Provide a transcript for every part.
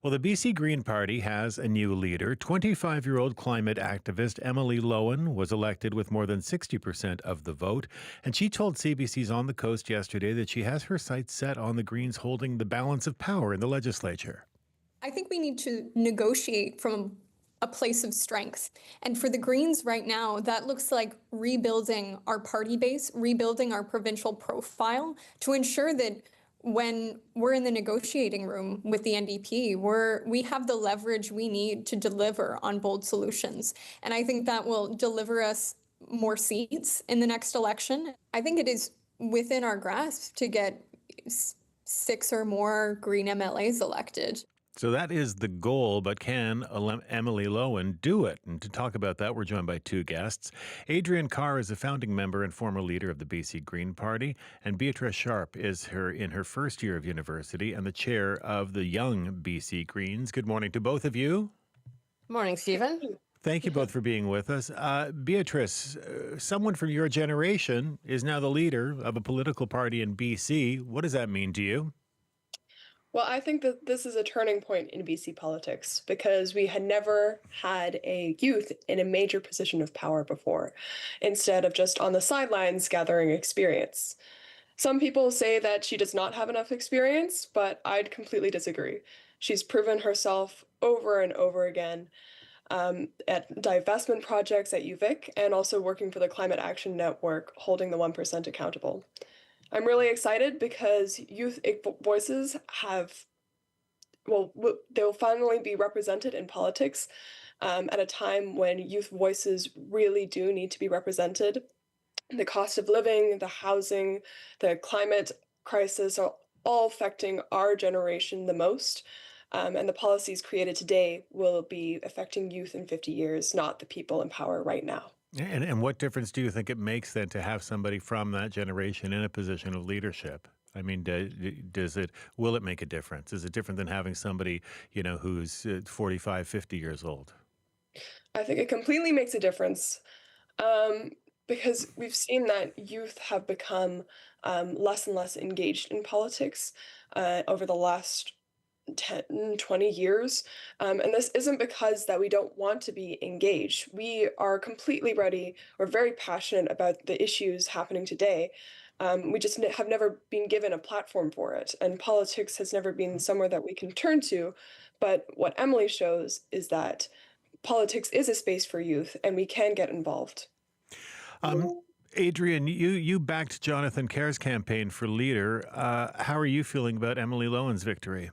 Well, the BC Green Party has a new leader. 25-year-old climate activist Emily Lowan was elected with more than 60% of the vote. And she told CBC's On the Coast yesterday that she has her sights set on the Greens holding the balance of power in the legislature. I think we need to negotiate from a place of strength. And for the Greens right now, that looks like rebuilding our party base, rebuilding our provincial profile to ensure that when we're in the negotiating room with the NDP, we have the leverage we need to deliver on bold solutions. And I think that will deliver us more seats in the next election. I think it is within our grasp to get 6 or more Green MLAs elected. So that is the goal, but can Emily Lowan do it? And to talk about that, we're joined by two guests. Adriane Carr is a founding member and former leader of the BC Green Party, and Beatrice Sharpe is in her first year of university and the chair of the Young B.C. Greens. Good morning to both of you. Morning, Stephen. Thank you both for being with us. Beatrice, someone from your generation is now the leader of a political party in BC. What does that mean to you? Well, I think that this is a turning point in BC politics because we had never had a youth in a major position of power before, instead of just on the sidelines gathering experience. Some people say that she does not have enough experience, but I'd completely disagree. She's proven herself over and over again at divestment projects at UVic and also working for the Climate Action Network, holding the 1% accountable. I'm really excited because youth voices they'll finally be represented in politics at a time when youth voices really do need to be represented. The cost of living, the housing, the climate crisis are all affecting our generation the most. And the policies created today will be affecting youth in 50 years, not the people in power right now. And what difference do you think it makes then to have somebody from that generation in a position of leadership? I mean, will it make a difference? Is it different than having somebody, who's 45, 50 years old? I think it completely makes a difference because we've seen that youth have become less and less engaged in politics over the last 10, 20 years. And this isn't because that we don't want to be engaged. We are completely ready. We're very passionate about the issues happening today. We just have never been given a platform for it. And politics has never been somewhere that we can turn to. But what Emily shows is that politics is a space for youth and we can get involved. Adriane, you backed Jonathan Kerr's campaign for leader. How are you feeling about Emily Lowan's victory?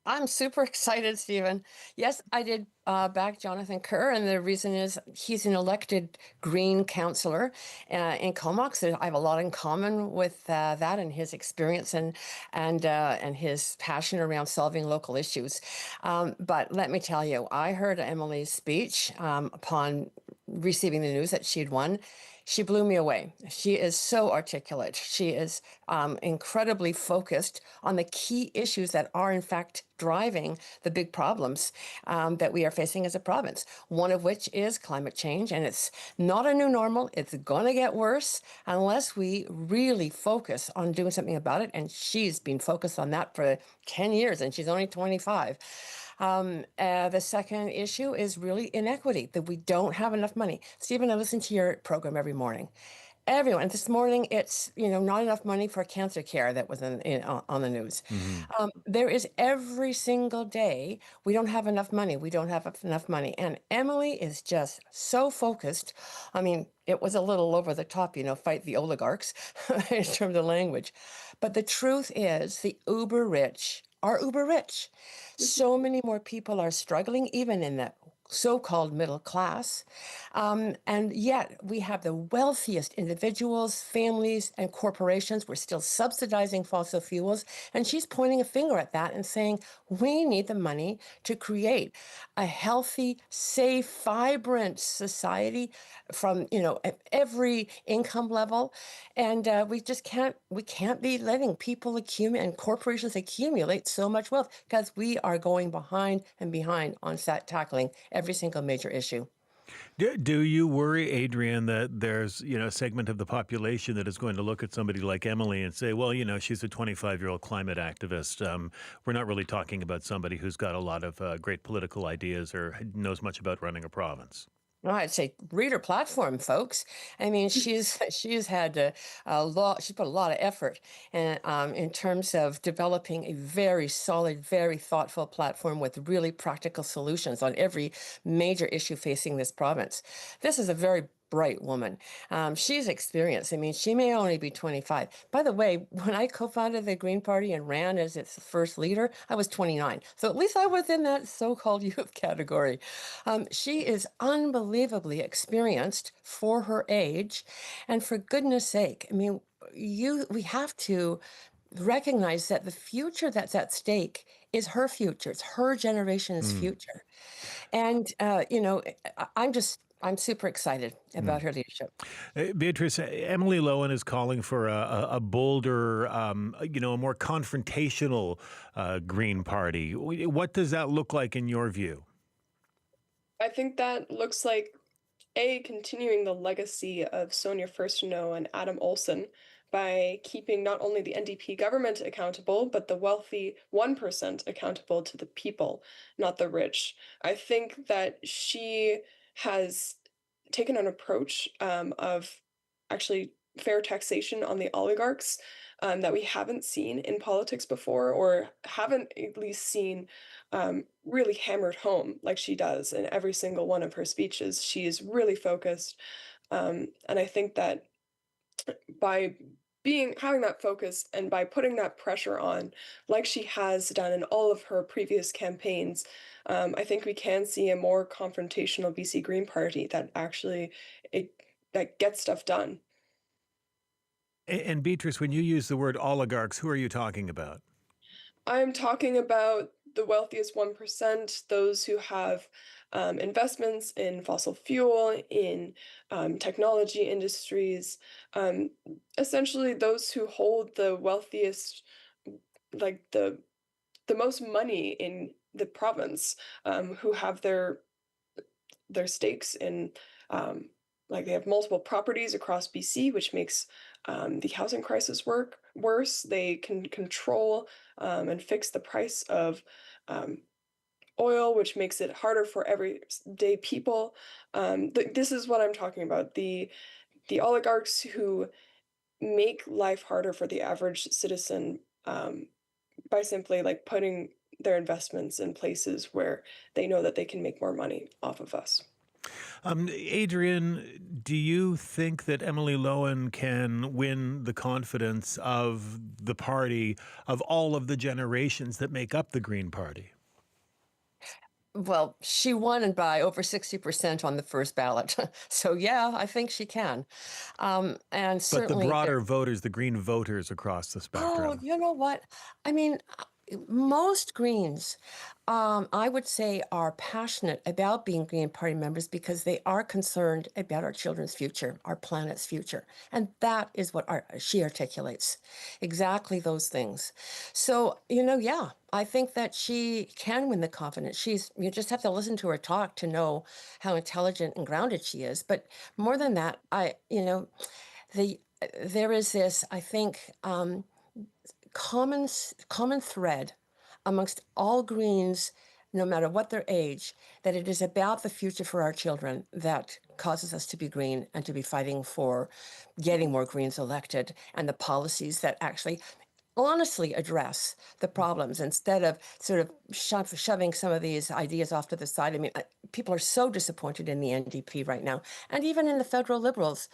I'm super excited, Stephen. Yes, I did back Jonathan Kerr, and the reason is he's an elected Green councillor in Comox. I have a lot in common with that and his experience and his passion around solving local issues. But let me tell you, I heard Emily's speech upon receiving the news that she'd won. She blew me away. She is so articulate. She is incredibly focused on the key issues that are, in fact, driving the big problems that we are facing as a province, one of which is climate change. And it's not a new normal. It's going to get worse unless we really focus on doing something about it. And she's been focused on that for 10 years, and she's only 25. The second issue is really inequity, that we don't have enough money. Stephen, I listen to your program every morning. Everyone, this morning, it's not enough money for cancer care that was on the news. Mm-hmm. There is every single day, we don't have enough money. We don't have enough money. And Emily is just so focused. I mean, it was a little over the top, fight the oligarchs in terms of language. But the truth is the uber rich are uber rich. So many more people are struggling, even in the so-called middle class. And yet we have the wealthiest individuals, families, and corporations. We're still subsidizing fossil fuels. And she's pointing a finger at that and saying, we need the money to create a healthy, safe, vibrant society from, at every income level. And we can't be letting people accumulate and corporations accumulate so much wealth because we are going behind and behind on tackling every single major issue. Do you worry, Adrienne, that there's a segment of the population that is going to look at somebody like Emily and say, well, she's a 25-year-old climate activist. We're not really talking about somebody who's got a lot of great political ideas or knows much about running a province. No, I'd say read her platform, folks. I mean, she's had a lot. She's put a lot of effort in terms of developing a very solid, very thoughtful platform with really practical solutions on every major issue facing this province. This is a very bright woman. She's experienced. I mean, she may only be 25. By the way, when I co-founded the Green Party and ran as its first leader, I was 29. So at least I was in that so-called youth category. She is unbelievably experienced for her age. And for goodness sake, I mean, we have to recognize that the future that's at stake is her future. It's her generation's Mm. future. And, I'm super excited about her leadership. Beatrice, Emily Lowan is calling for a bolder, a more confrontational Green Party. What does that look like in your view? I think that looks like continuing the legacy of Sonia Furstenau and Adam Olsen by keeping not only the NDP government accountable, but the wealthy 1% accountable to the people, not the rich. I think that she has taken an approach of actually fair taxation on the oligarchs that we haven't seen in politics before, or haven't at least seen really hammered home like she does in every single one of her speeches. She is really focused. And I think that by having that focus and by putting that pressure on, like she has done in all of her previous campaigns, I think we can see a more confrontational BC Green Party that actually that gets stuff done. And Beatrice, when you use the word oligarchs, who are you talking about? I'm talking about the wealthiest 1%, those who have investments in fossil fuel, in technology industries, essentially those who hold the wealthiest, like the most money in the province, who have their stakes in, like they have multiple properties across BC, which makes the housing crisis worse. They can control and fix the price of oil, which makes it harder for everyday people. This is what I'm talking about. The oligarchs who make life harder for the average citizen by simply like putting their investments in places where they know that they can make more money off of us. Adrienne, do you think that Emily Lowan can win the confidence of the party, of all of the generations that make up the Green Party? Well, she won by over 60% on the first ballot. So, yeah, I think she can. And But the certainly, broader voters, the Green voters across the oh, spectrum. you know what? I mean, most Greens, I would say, are passionate about being Green Party members because they are concerned about our children's future, our planet's future. And that is what she articulates, exactly those things. So, yeah, I think that she can win the confidence. You just have to listen to her talk to know how intelligent and grounded she is. But more than that, there is this, I think, common thread amongst all Greens, no matter what their age, that it is about the future for our children that causes us to be Green and to be fighting for getting more Greens elected and the policies that actually honestly address the problems instead of sort of shoving some of these ideas off to the side. I mean, people are so disappointed in the NDP right now, and even in the federal Liberals.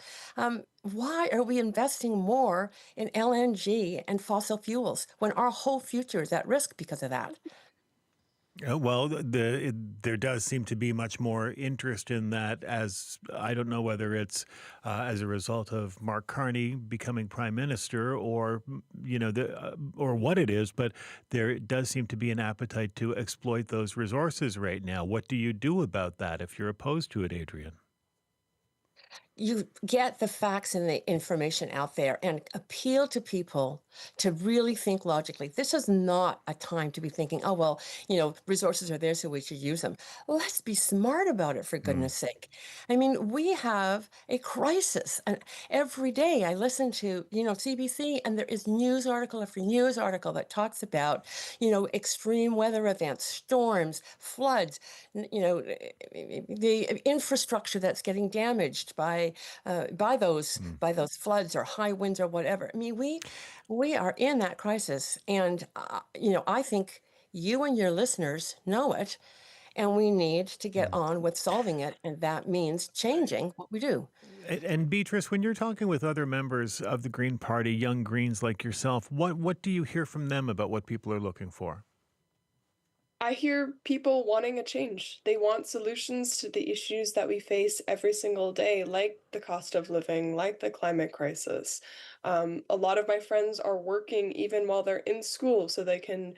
Why are we investing more in LNG and fossil fuels when our whole future is at risk because of that? Well, there does seem to be much more interest in that, as I don't know whether it's as a result of Mark Carney becoming prime minister, or or what it is, but there does seem to be an appetite to exploit those resources right now. What do you do about that if you're opposed to it, Adrienne? you get the facts and the information out there and appeal to people to really think logically. This is not a time to be thinking, oh, well, resources are there, so we should use them. Let's be smart about it, for goodness sake. I mean, we have a crisis. And every day I listen to, CBC, and there is news article after news article that talks about, extreme weather events, storms, floods, the infrastructure that's getting damaged by those floods or high winds or whatever. I mean, we are in that crisis, and I think you and your listeners know it, and we need to get on with solving it, and that means changing what we do. And Beatrice, when you're talking with other members of the Green Party, young Greens like yourself, what do you hear from them about what people are looking for? I hear people wanting a change. They want solutions to the issues that we face every single day, like the cost of living, like the climate crisis. A lot of my friends are working even while they're in school so they can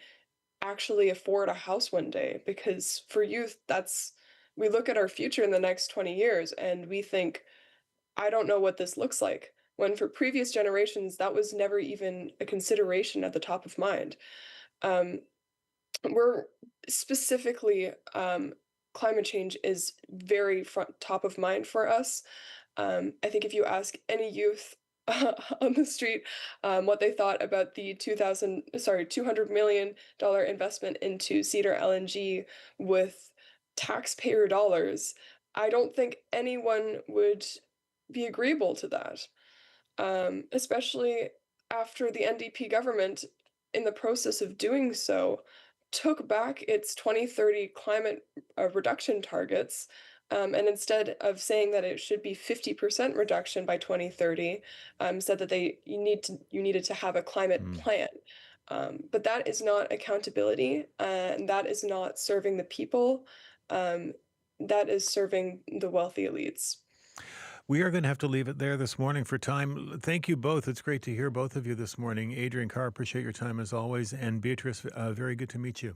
actually afford a house one day. Because for youth, we look at our future in the next 20 years and we think, I don't know what this looks like. When for previous generations, that was never even a consideration at the top of mind. We're specifically, climate change is very top of mind for us. I think if you ask any youth on the street what they thought about the $200 million investment into Cedar LNG with taxpayer dollars, I don't think anyone would be agreeable to that, especially after the NDP government, in the process of doing so, took back its 2030 climate reduction targets, and instead of saying that it should be 50% reduction by 2030, said that you needed to have a climate plan. But that is not accountability, and that is not serving the people. That is serving the wealthy elites. We are going to have to leave it there this morning for time. Thank you both. It's great to hear both of you this morning. Adriane Carr, appreciate your time as always. And Beatrice, very good to meet you.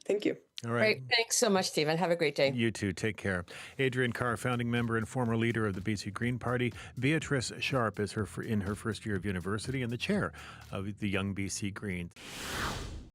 Thank you. All right. Great. Thanks so much, Stephen. Have a great day. You too. Take care. Adriane Carr, founding member and former leader of the BC Green Party. Beatrice Sharpe is in her first year of university and the chair of the Young B.C. Greens.